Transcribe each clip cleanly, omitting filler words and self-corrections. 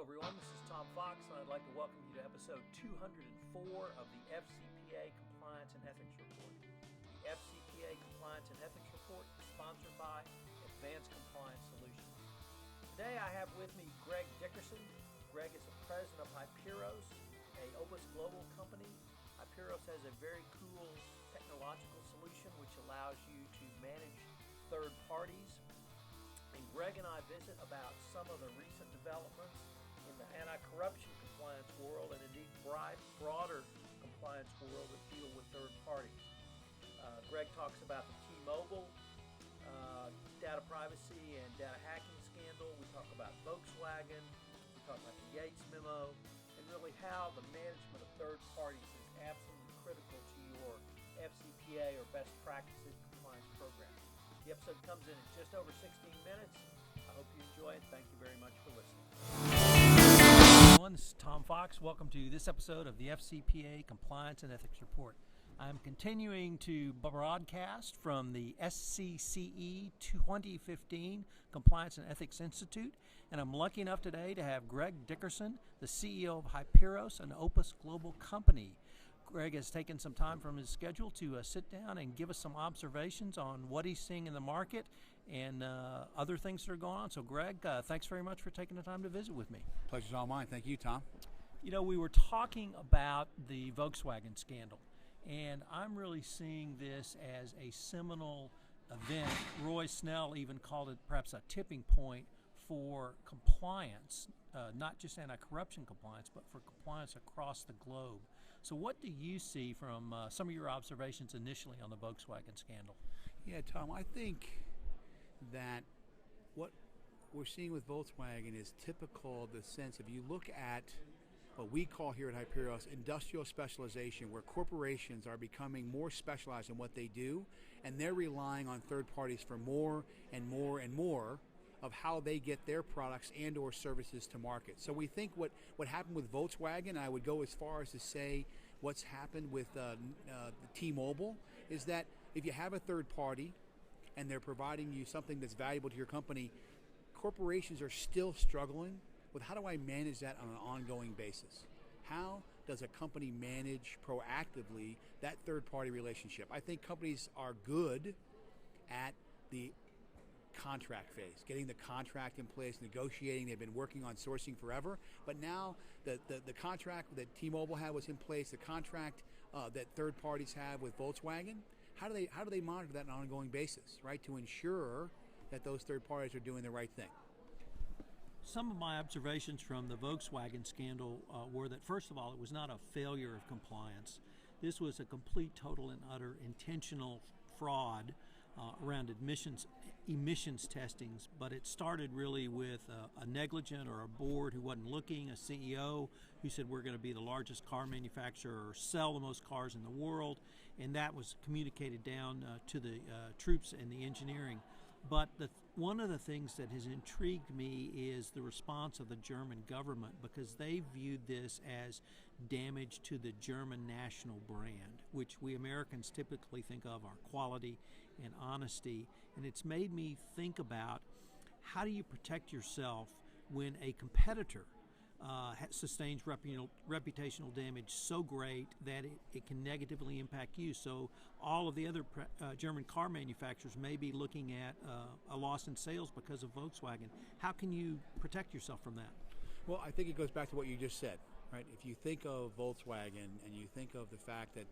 everyone. This is Tom Fox, and I'd like to welcome you to episode 204 of the FCPA Compliance and Ethics Report. The FCPA Compliance and Ethics Report is sponsored by Advanced Compliance Solutions. Today I have with me Greg Dickerson. Greg is the president of Hiperos, a Opus Global company. Hiperos has a very cool technological solution which allows you to manage third parties. And Greg and I visit about some of the recent developments in the anti-corruption compliance world and indeed broader compliance world that deal with third parties. Greg talks about the T-Mobile data privacy and data hacking scandal. We talk about Volkswagen. We talk about the Yates memo, and really how the management of third parties is absolutely critical to your FCPA or best practices compliance program. The episode comes in at just over 16 minutes. I hope you enjoy it. Thank you very much for listening. This is Tom Fox. Welcome to this episode of the FCPA Compliance and Ethics Report. I'm continuing to broadcast from the SCCE 2015 Compliance and Ethics Institute, and I'm lucky enough today to have Greg Dickerson, the CEO of Hiperos, an Opus Global company. Greg has taken some time from his schedule to sit down and give us some observations on what he's seeing in the market and other things that are going on. So, Greg, thanks very much for taking the time to visit with me. Pleasure's all mine. Thank you, Tom. You know, we were talking about the Volkswagen scandal, and I'm really seeing this as a seminal event. Roy Snell even called it perhaps a tipping point for compliance, not just anti-corruption compliance, but for compliance across the globe. So what do you see from some of your observations initially on the Volkswagen scandal? Yeah, Tom, I think that what we're seeing with Volkswagen is typical of the sense, if you look at what we call here at Hiperos industrial specialization, where corporations are becoming more specialized in what they do, and they're relying on third parties for more and more and more of how they get their products and or services to market. So we think what happened with Volkswagen, I would go as far as to say what's happened with the T-Mobile, is that if you have a third party and they're providing you something that's valuable to your company, corporations are still struggling with how do I manage that on an ongoing basis? How does a company manage proactively that third party relationship? I think companies are good at the contract phase, getting the contract in place, negotiating. They've been working on sourcing forever, but now the contract that T-Mobile had was in place. The contract that third parties have with Volkswagen, how do they monitor that on an ongoing basis, right, to ensure that those third parties are doing the right thing? Some of my observations from the Volkswagen scandal were that, first of all, it was not a failure of compliance. This was a complete, total, and utter intentional fraud around emissions testings, but it started really with a negligent or a board who wasn't looking, a CEO who said we're going to be the largest car manufacturer or sell the most cars in the world, and that was communicated down to the troops and the engineering. But one of the things that has intrigued me is the response of the German government, because they viewed this as damage to the German national brand, which we Americans typically think of our quality and honesty. And it's made me think about how do you protect yourself when a competitor sustains reputational damage so great that it can negatively impact you. So all of the other German car manufacturers may be looking at a loss in sales because of Volkswagen. How can you protect yourself from that? Well, I think it goes back to what you just said, right? If you think of Volkswagen and you think of the fact that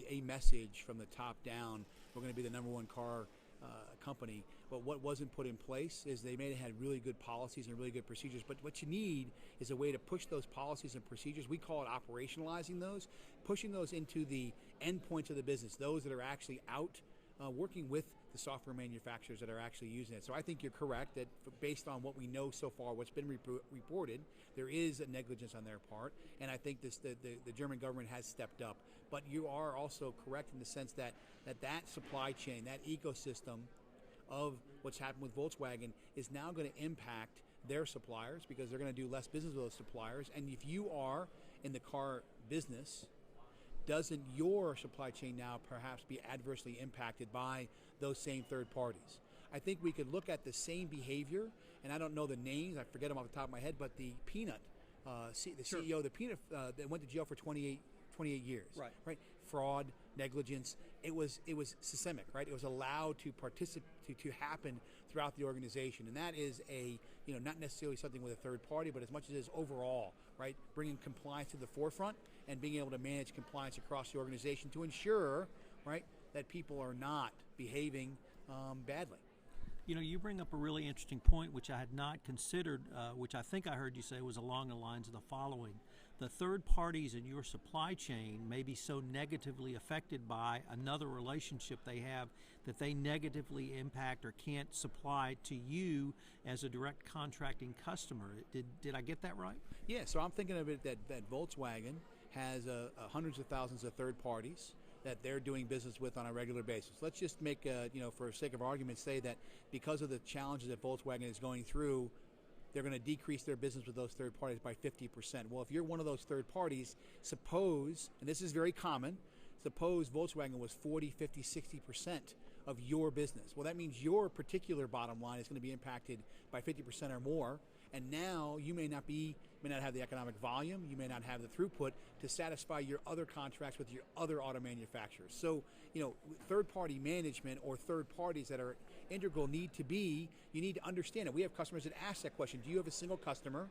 a message from the top down, we're going to be the number one car company, but what wasn't put in place is they may have had really good policies and really good procedures, but what you need is a way to push those policies and procedures. We call it operationalizing those, pushing those into the endpoints of the business, those that are actually out working with the software manufacturers that are actually using it. So I think you're correct that based on what we know so far, what's been reported, there is a negligence on their part, and I think the German government has stepped up. But you are also correct in the sense that supply chain, that ecosystem of what's happened with Volkswagen is now going to impact their suppliers because they're going to do less business with those suppliers. And if you are in the car business, doesn't your supply chain now perhaps be adversely impacted by those same third parties? I think we could look at the same behavior, and I don't know the names, I forget them off the top of my head, but the Peanut, the Sure. CEO of the Peanut, that went to jail for 28 years. Right. Fraud, negligence. It was systemic, right? It was allowed to participate to happen throughout the organization, and that is not necessarily something with a third party, but as much as it is overall, right? Bringing compliance to the forefront and being able to manage compliance across the organization to ensure, right, that people are not behaving badly. You bring up a really interesting point, which I had not considered, which I think I heard you say was along the lines of the following. The third parties in your supply chain may be so negatively affected by another relationship they have that they negatively impact or can't supply to you as a direct contracting customer. Did I get that right? Yeah, so I'm thinking of it that Volkswagen has hundreds of thousands of third parties that they're doing business with on a regular basis. Let's just make, for sake of argument, say that because of the challenges that Volkswagen is going through, they're going to decrease their business with those third parties by 50%. Well, if you're one of those third parties, suppose, and this is very common, suppose Volkswagen was 40, 50, 60% of your business. Well, that means your particular bottom line is going to be impacted by 50% or more, and now you may not have the economic volume, you may not have the throughput to satisfy your other contracts with your other auto manufacturers. So, third-party management or third parties that are integral you need to understand it. We have customers that ask that question. Do you have a single customer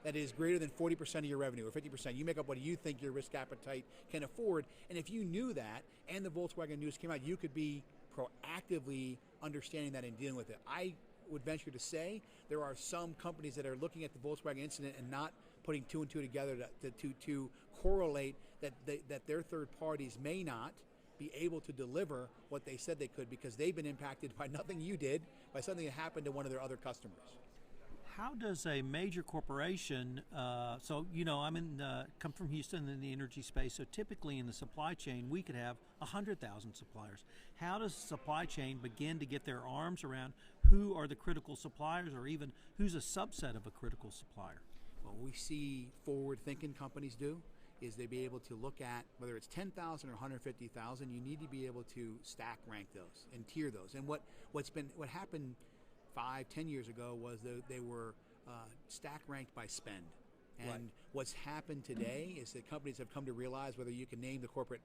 that is greater than 40% of your revenue or 50%? You make up what you think your risk appetite can afford. And if you knew that and the Volkswagen news came out, you could be proactively understanding that and dealing with it. I would venture to say there are some companies that are looking at the Volkswagen incident and not putting two and two together to correlate that their third parties may not be able to deliver what they said they could because they've been impacted by nothing you did, by something that happened to one of their other customers. How does a major corporation, come from Houston in the energy space, so typically in the supply chain we could have 100,000 suppliers. How does the supply chain begin to get their arms around who are the critical suppliers or even who's a subset of a critical supplier? What we see forward-thinking companies do is they be able to look at whether it's 10,000 or 150,000, you need to be able to stack rank those and tier those. And what happened 5-10 years ago was they were stack ranked by spend. And Right. What's happened today is that companies have come to realize, whether you can name the corporate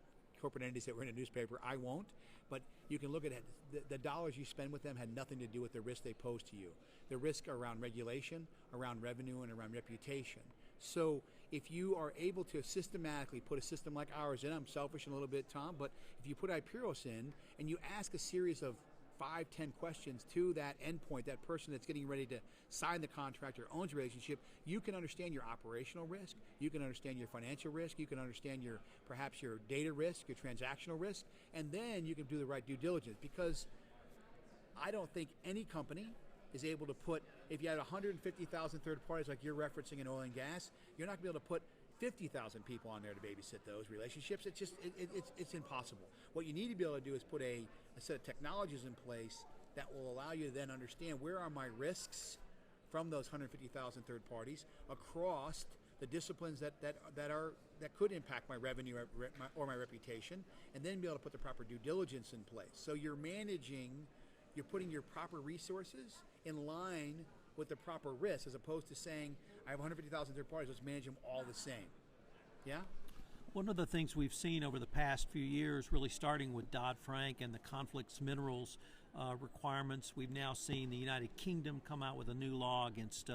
entities that were in a newspaper, I won't, but you can look at it. The dollars you spend with them had nothing to do with the risk they pose to you. The risk around regulation, around revenue, and around reputation. So if you are able to systematically put a system like ours in, I'm selfish a little bit, Tom, but if you put Hiperos in and you ask a series of 5-10 questions to that endpoint, that person that's getting ready to sign the contract or owns the relationship, you can understand your operational risk, you can understand your financial risk, you can understand perhaps your data risk, your transactional risk, and then you can do the right due diligence. Because I don't think any company is able to put, if you had 150,000 third parties like you're referencing in oil and gas, you're not going to be able to put 50,000 people on there to babysit those relationships. It's just, it's impossible. What you need to be able to do is put a set of technologies in place that will allow you to then understand where are my risks from those 150,000 third parties across the disciplines that could impact my revenue or my reputation, and then be able to put the proper due diligence in place. So you're putting your proper resources in line with the proper risk, as opposed to saying, I have 150,000 third parties, let's manage them all the same. Yeah? One of the things we've seen over the past few years, really starting with Dodd-Frank and the conflicts minerals requirements, we've now seen the United Kingdom come out with a new law against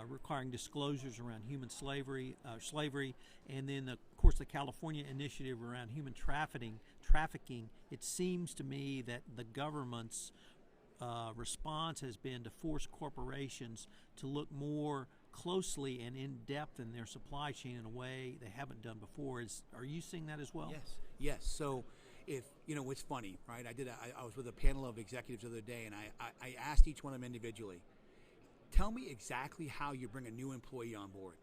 requiring disclosures around human slavery, and then, of course, the California initiative around human trafficking. It seems to me that the government's response has been to force corporations to look more closely and in depth in their supply chain in a way they haven't done before. Are you seeing that as well? Yes. So, it's funny, right? I was with a panel of executives the other day, and I asked each one of them individually, tell me exactly how you bring a new employee on board.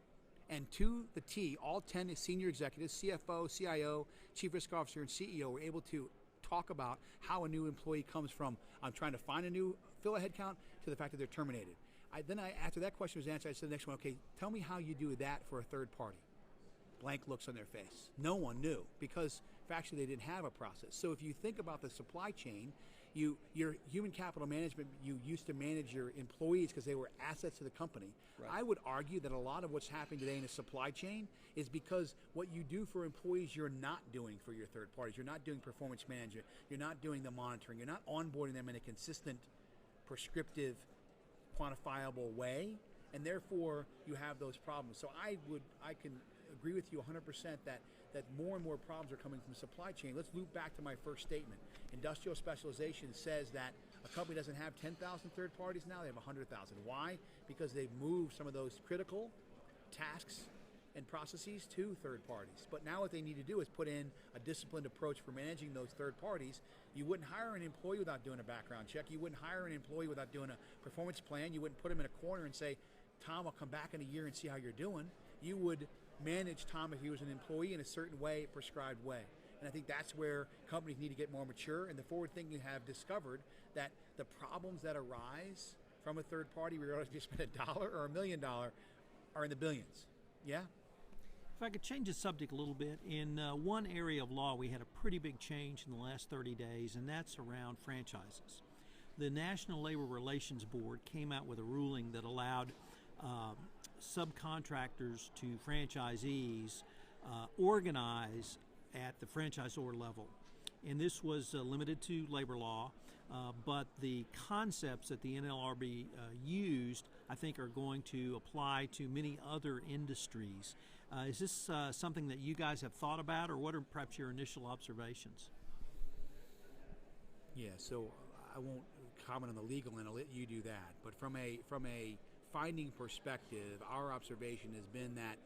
And to the T, all 10 senior executives, CFO, CIO, Chief Risk Officer, and CEO were able to talk about how a new employee comes from, I'm trying to fill a headcount, to the fact that they're terminated. After that question was answered, I said the next one, okay, tell me how you do that for a third party. Blank looks on their face. No one knew, because factually they didn't have a process. So if you think about the supply chain, your human capital management, you used to manage your employees because they were assets to the company. Right. I would argue that a lot of what's happening today in the supply chain is because what you do for employees, you're not doing for your third parties. You're not doing performance management. You're not doing the monitoring. You're not onboarding them in a consistent, prescriptive, quantifiable way, and therefore you have those problems. So I can agree with you 100% that more and more problems are coming from supply chain. Let's loop back to my first statement. Industrial specialization says that a company doesn't have 10,000 third parties now, they have 100,000. Why? Because they've moved some of those critical tasks and processes to third parties. But now what they need to do is put in a disciplined approach for managing those third parties. You wouldn't hire an employee without doing a background check. You wouldn't hire an employee without doing a performance plan. You wouldn't put him in a corner and say, Tom, I'll come back in a year and see how you're doing. You would manage Tom if he was an employee in a certain way, a prescribed way. And I think that's where companies need to get more mature. And the forward thinking have discovered that the problems that arise from a third party, regardless if you spend $1 or $1 million, are in the billions. Yeah? If I could change the subject a little bit, in one area of law we had a pretty big change in the last 30 days, and that's around franchises. The National Labor Relations Board came out with a ruling that allowed subcontractors to franchisees organize at the franchisor level. And this was limited to labor law, but the concepts that the NLRB used, I think, are going to apply to many other industries. Is this something that you guys have thought about, or what are perhaps your initial observations? Yeah, so I won't comment on the legal end, I'll let you do that. But from a finding perspective, our observation has been that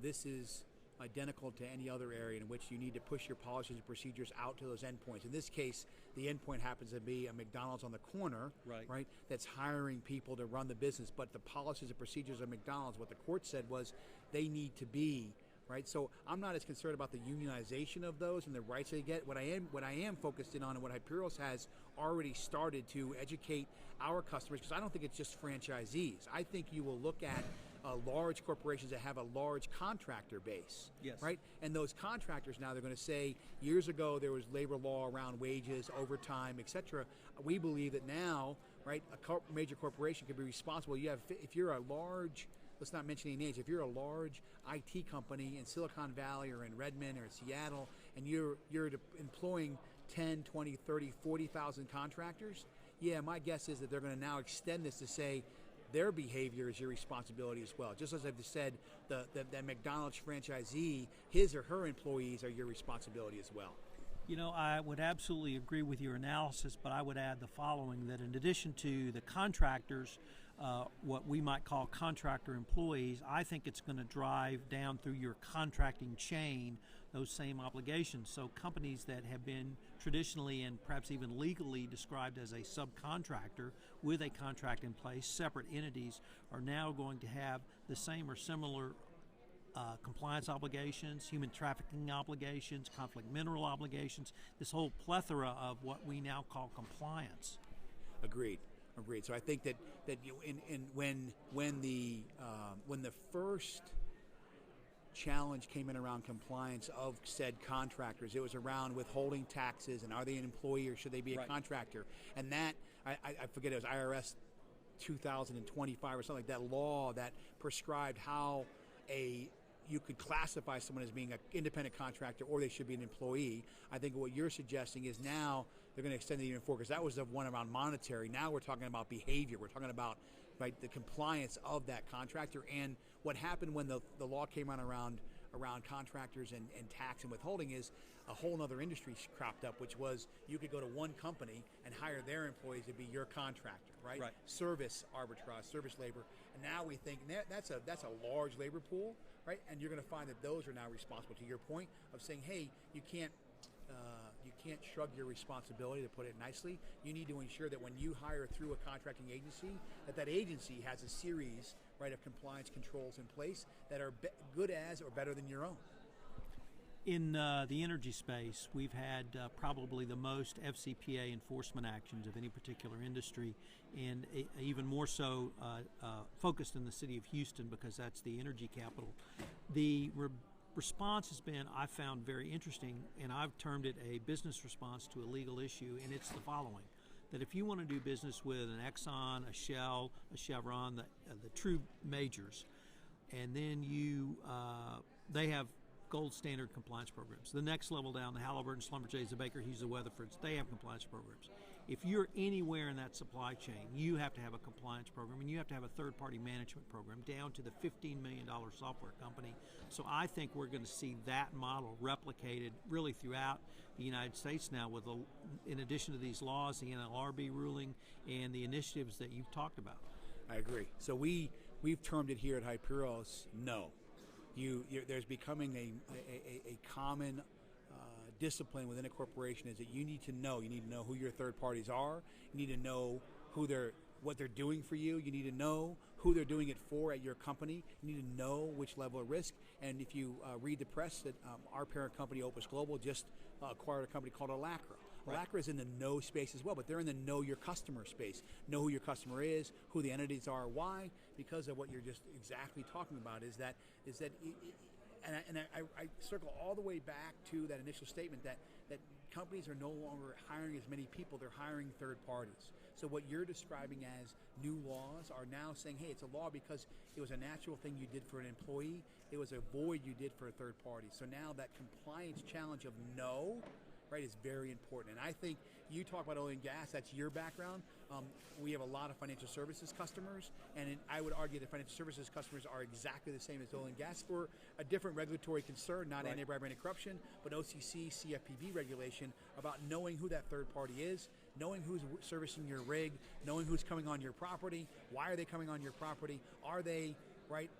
this is identical to any other area in which you need to push your policies and procedures out to those endpoints. In this case, the endpoint happens to be a McDonald's on the corner, right? That's hiring people to run the business. But the policies and procedures of McDonald's, what the court said was they need to be, right? So I'm not as concerned about the unionization of those and the rights they get. What I am focused in on, and what Hiperos has already started to educate our customers, because I don't think it's just franchisees. I think you will look at large corporations that have a large contractor base, yes, right? And those contractors now, they're going to say, years ago there was labor law around wages, overtime, etc. We believe that now, right, a major corporation can be responsible. If you're a large, let's not mention any names, if you're a large IT company in Silicon Valley or in Redmond or in Seattle, and you're employing 10, 20, 30, 40,000 contractors, yeah, my guess is that they're going to now extend this to say, their behavior is your responsibility as well. Just as I've said, the McDonald's franchisee, his or her employees are your responsibility as well. You know, I would absolutely agree with your analysis, but I would add the following, that in addition to the contractors, what we might call contractor employees, I think it's going to drive down through your contracting chain those same obligations. So companies that have been traditionally and perhaps even legally described as a subcontractor with a contract in place, separate entities, are now going to have the same or similar compliance obligations, human trafficking obligations, conflict mineral obligations, this whole plethora of what we now call compliance. Agreed. So I think that when the first challenge came in around compliance of said contractors, it was around withholding taxes and are they an employee or should they be a contractor? And that I forget, it was IRS 2025 or something like that law that prescribed how you could classify someone as being an independent contractor or they should be an employee. I think what you're suggesting is now they're going to extend it even further, because that was the one around monetary. Now we're talking about behavior. We're talking about, right, the compliance of that contractor. And what happened when the law came out around contractors and tax and withholding is a whole other industry cropped up, which was you could go to one company and hire their employees to be your contractor, right? Service arbitrage, service labor. And now we think that's a large labor pool, right? And you're going to find that those are now responsible, to your point of saying, hey, you can't shrug your responsibility, to put it nicely. You need to ensure that when you hire through a contracting agency, that agency has a series, right, of compliance controls in place that are good as or better than your own. In the energy space, we've had probably the most FCPA enforcement actions of any particular industry, and even more so focused in the city of Houston, because that's the energy capital. The response has been, I found, very interesting, and I've termed it a business response to a legal issue, and it's the following. that if you want to do business with an Exxon, a Shell, a Chevron, the true majors, and then they have gold standard compliance programs. The next level down, the Halliburton, Schlumberger's, the Baker Hughes, the Weatherfords, they have compliance programs. If you're anywhere in that supply chain, you have to have a compliance program, and you have to have a third-party management program down to the $15 million software company. So I think we're going to see that model replicated really throughout the United States now, with in addition to these laws, the NLRB ruling, and the initiatives that you've talked about. I agree. So we've termed it here at Hiperos, no. There's becoming a common discipline within a corporation is that you need to know who your third parties are. You need to know what they're doing for you. You need to know who they're doing it for at your company. You need to know which level of risk. And if you read the press, that our parent company, Opus Global, just acquired a company called Alacra. Right. Alacra is in the know space as well, but they're in the know your customer space. Know who your customer is, who the entities are. Why? Because of what you're just exactly talking about. I circle all the way back to that initial statement that companies are no longer hiring as many people, they're hiring third parties. So what you're describing as new laws are now saying, hey, it's a law because it was a natural thing you did for an employee, it was a void you did for a third party. So now that compliance challenge of no, right, is very important. And I think you talk about oil and gas, that's your background. We have a lot of financial services customers, and I would argue that financial services customers are exactly the same as oil and gas for a different regulatory concern, not right. anti-bribery and corruption, but OCC, CFPB regulation about knowing who that third party is, knowing who's servicing your rig, knowing who's coming on your property, why are they coming on your property, are they, right,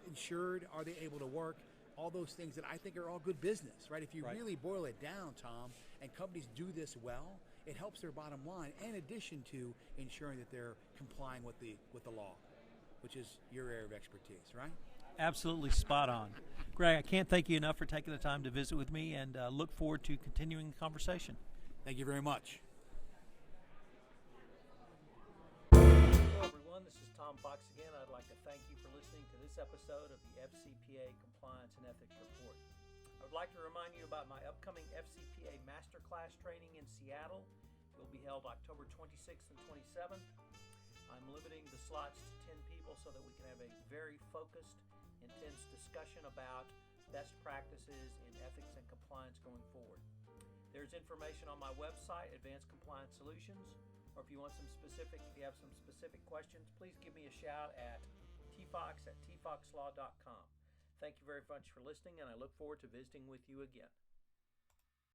insured, are they able to work, all those things that I think are all good business, right? If you right. really boil it down, Tom, and companies do this well, it helps their bottom line, in addition to ensuring that they're complying with the law, which is your area of expertise, right? Absolutely spot on. Greg, I can't thank you enough for taking the time to visit with me, and look forward to continuing the conversation. Thank you very much. Hello, everyone. This is Tom Fox again. I'd like to thank you for listening to this episode of the FCPA Compliance and Ethics Report. I would like to remind you about my upcoming FCPA Masterclass training in Seattle. It will be held October 26th and 27th. I'm limiting the slots to 10 people so that we can have a very focused, intense discussion about best practices in ethics and compliance going forward. There's information on my website, Advanced Compliance Solutions, or if you have some specific questions, please give me a shout at tfox@tfoxlaw.com. Thank you very much for listening, and I look forward to visiting with you again.